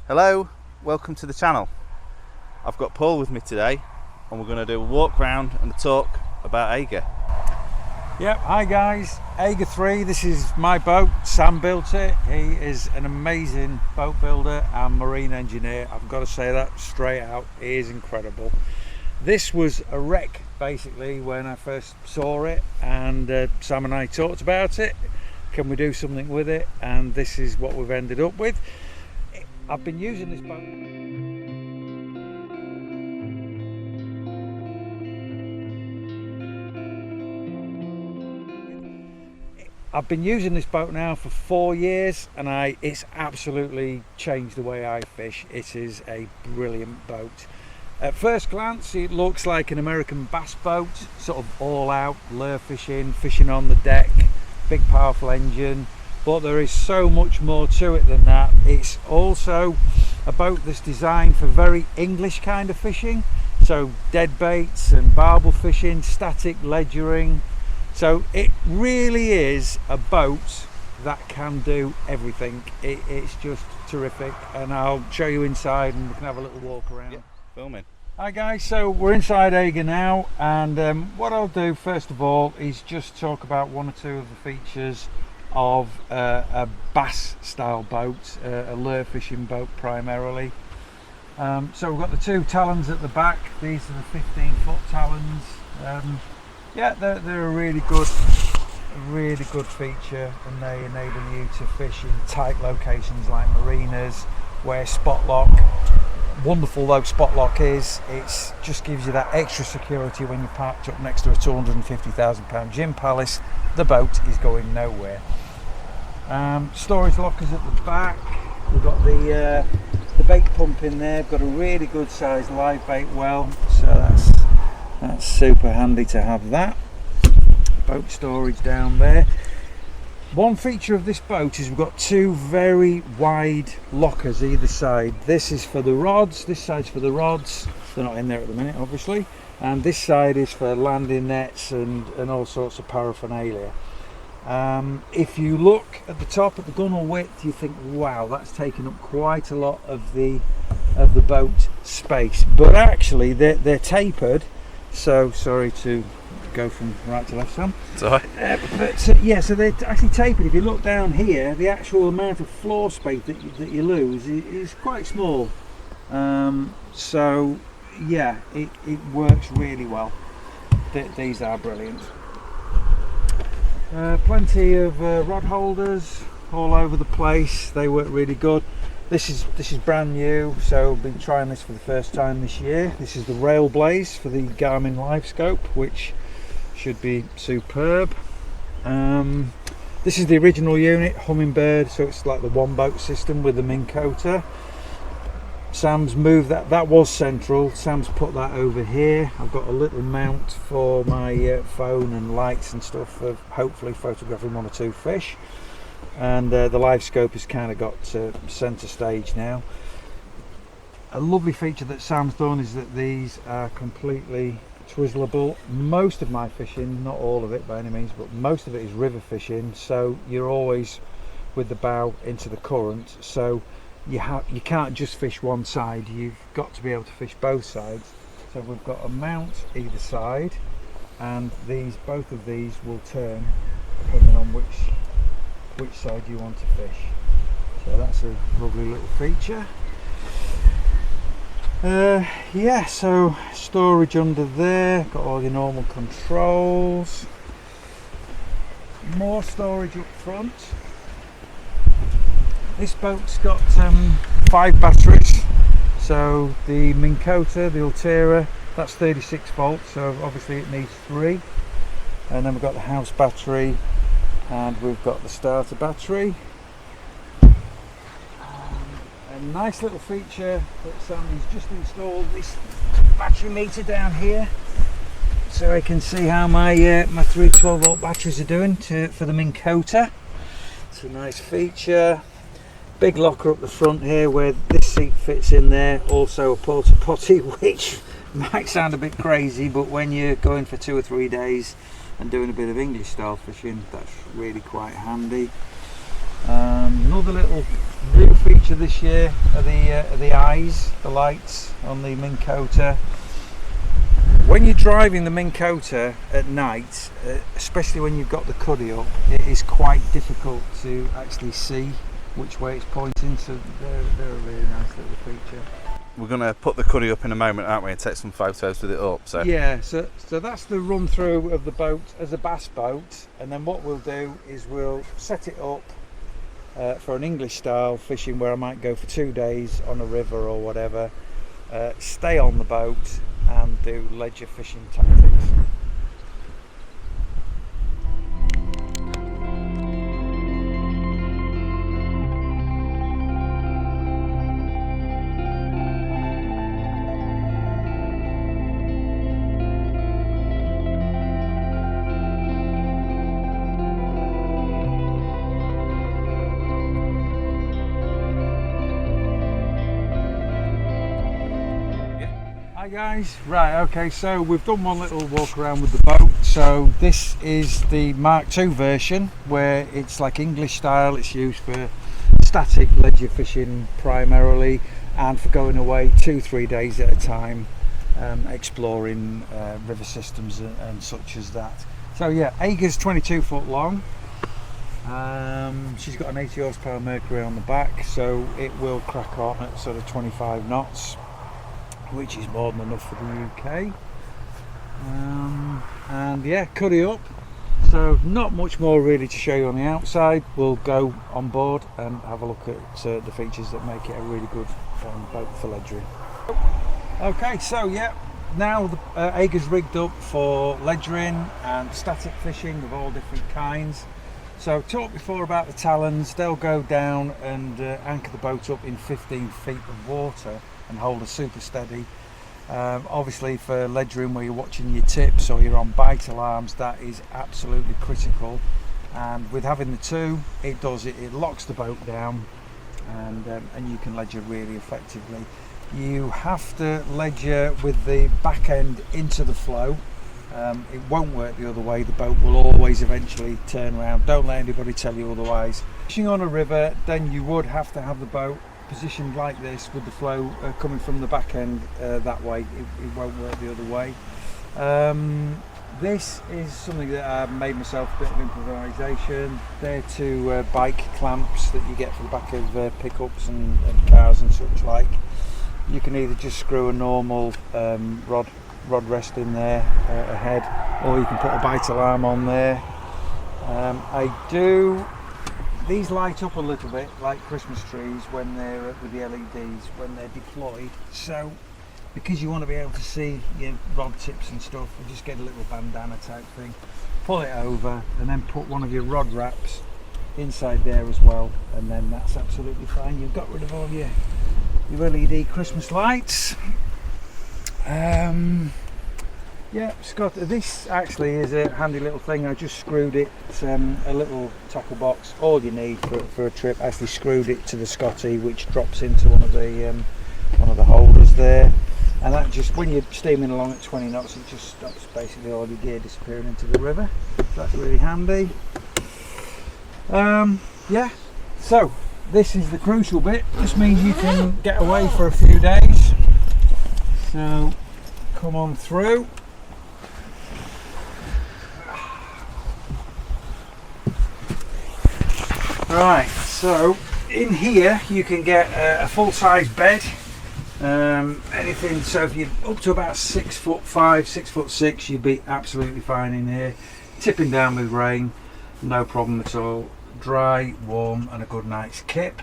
Hello, welcome to the channel. I've got Paul with me today and we're going to do a walk round and a talk about AEGIR. Yep, hi guys, AEGIR 3, this is my boat. Sam built it. He is an amazing boat builder and marine engineer. I've got to say that straight out, he is incredible. This was a wreck basically when I first saw it, and Sam and I talked about it. Can we do something with it? And this is what we've ended up with. I've been using this boat. I've been using this boat now for 4 years, and it's absolutely changed the way I fish. It is a brilliant boat. At first glance, it looks like an American bass boat, sort of all out lure fishing, fishing on the deck, big powerful engine. But there is so much more to it than that. It's also a boat that's designed for very English kind of fishing. So dead baits and barbel fishing, static ledgering. So it really is a boat that can do everything. It's just terrific. And I'll show you inside and we can have a little walk around. Yeah, filming. Hi guys, so we're inside AEGIR now, and what I'll do first of all is just talk about one or two of the features of a bass style boat, a lure fishing boat primarily. So we've got the two talons at the back. These are the 15-foot talons. Yeah, they're a really good feature, and they enable you to fish in tight locations like marinas where spot lock. Wonderful though spot lock is, it just gives you that extra security when you're parked up next to a £250,000 gym palace. The boat is going nowhere. Storage lockers at the back. We've got the bait pump in there. We've got a really good sized live bait well, so that's super handy to have that. Boat storage down there. One feature of this boat is we've got two very wide lockers either side. This is for the rods, this side's for the rods. They're not in there at the minute obviously, and this side is for landing nets and all sorts of paraphernalia. If you look at the top at the gunnel width, you think, wow, that's taken up quite a lot of the boat space, but actually they're tapered. So sorry to go from right to left, Sam. It's all right. Yeah, so they're actually tapered. If you look down here, the actual amount of floor space that you lose is quite small. So yeah, it works really well. These are brilliant. Plenty of rod holders all over the place. They work really good. This is brand new, so I've been trying this for the first time this year. This is the Rail Blaze for the Garmin LiveScope, which should be superb. This is the original unit, Hummingbird, so it's like the one boat system with the Minn Kota. Sam's moved that was central. Sam's put that over here. I've got a little mount for my phone and lights and stuff for hopefully photographing one or two fish. And the LiveScope has kind of got centre stage now. A lovely feature that Sam's done is that these are completely twizzleable. Most of my fishing, not all of it by any means, but most of it is river fishing, so you're always with the bow into the current, so you can't just fish one side, you've got to be able to fish both sides. So we've got a mount either side, and both of these will turn depending on which side you want to fish. So that's a lovely little feature. Yeah, so storage under there, got all your normal controls, more storage up front. This boat's got 5 batteries, so the Minn Kota, the Ultera, that's 36 volts, so obviously it needs 3, and then we've got the house battery and we've got the starter battery. A nice little feature that Sam's just installed, this battery meter down here, so I can see how my 3 12-volt batteries are doing for the Minn Kota. It's a nice feature. Big locker up the front here where this seat fits in there. Also a porta potty, which might sound a bit crazy, but when you're going for 2 or 3 days and doing a bit of English style fishing, that's really quite handy. Another little new feature this year are the eyes, the lights on the Minn Kota. When you're driving the Minn Kota at night, especially when you've got the cuddy up, it is quite difficult to actually see which way it's pointing, so they're a really nice little feature. We're going to put the cuddy up in a moment, aren't we, and take some photos with it up. So yeah, so that's the run through of the boat as a bass boat, and then what we'll do is we'll set it up for an English style fishing where I might go for 2 days on a river or whatever, stay on the boat and do ledger fishing tactics. Hi guys, right, okay, so we've done one little walk around with the boat. So this is the Mark II version where it's like English style. It's used for static ledger fishing primarily and for going away 2-3 days at a time, exploring river systems and such as that. So yeah, AEGIR's 22 foot long. She's got an 80 horsepower Mercury on the back, so it will crack on at sort of 25 knots, which is more than enough for the UK. And yeah, cuddy up, so not much more really to show you on the outside. We'll go on board and have a look at the features that make it a really good boat for ledgering. Okay, so yeah, now the AEGIR's rigged up for ledgering and static fishing of all different kinds. So talked before about the talons. They'll go down and anchor the boat up in 15 feet of water and hold her super steady. Obviously for ledgering where you're watching your tips or you're on bite alarms, that is absolutely critical, and with having the two, it locks the boat down and you can ledger really effectively. You have to ledger with the back end into the flow. It won't work the other way. The boat will always eventually turn around. Don't let anybody tell you otherwise. Fishing on a river, then you would have to have the boat positioned like this with the flow coming from the back end that way. It won't work the other way. This is something that I made myself, a bit of improvisation. They're two bike clamps that you get for the back of pickups and cars and such like. You can either just screw a normal rod rest in there ahead, or you can put a bite alarm on there. These light up a little bit like Christmas trees when they're with the LEDs when they're deployed. So because you want to be able to see your rod tips and stuff, you just get a little bandana type thing, pull it over, and then put one of your rod wraps inside there as well, and then that's absolutely fine. You've got rid of all your LED Christmas lights. Yeah, Scott, this actually is a handy little thing. I just screwed it, a little tackle box, all you need for a trip. I actually screwed it to the Scotty, which drops into one of the holders there, and that just, when you're steaming along at 20 knots, it just stops basically all your gear disappearing into the river. So that's really handy. Yeah, so this is the crucial bit. This means you can get away for a few days. So come on through. Right, so in here you can get a full-size bed, anything, so if you're up to about 6'5", 6'6", you'd be absolutely fine in here. Tipping down with rain, no problem at all. Dry, warm, and a good night's kip.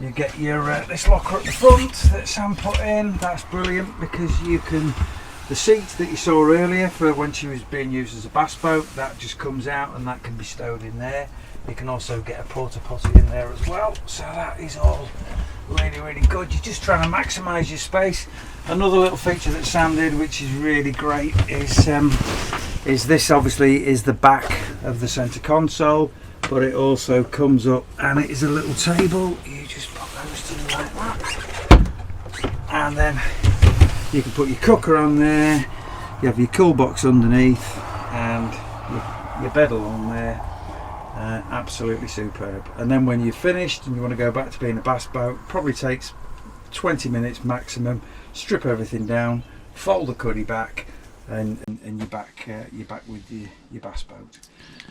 You get your this locker at the front that Sam put in. That's brilliant because you can, the seat that you saw earlier for when she was being used as a bass boat, that just comes out and that can be stowed in there. You can also get a porta potty in there as well, so that is all really, really good. You're just trying to maximise your space. Another little feature that Sam did, which is really great, is this obviously is the back of the centre console, but it also comes up and it is a little table. You just pop those two like that, and then you can put your cooker on there. You have your cool box underneath and your bed along there. Absolutely superb. And then when you're finished and you want to go back to being a bass boat, probably takes 20 minutes maximum. Strip everything down, fold the cuddy back, and you're back with your bass boat.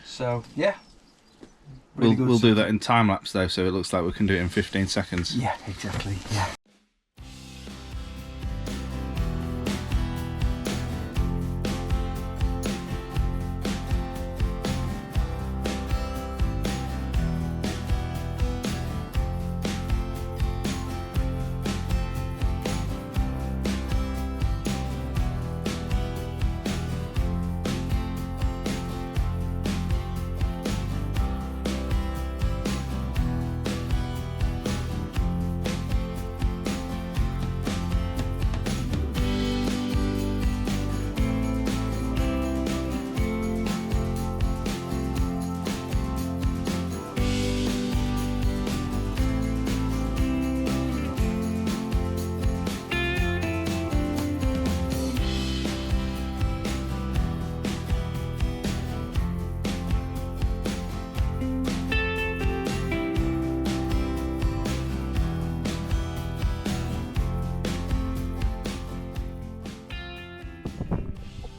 So yeah, really we'll do that in time lapse though, so it looks like we can do it in 15 seconds. Yeah, exactly. Yeah.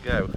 Go.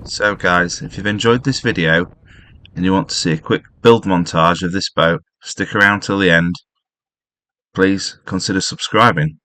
So guys, if you've enjoyed this video and you want to see a quick build montage of this boat, stick around till the end. Please consider subscribing.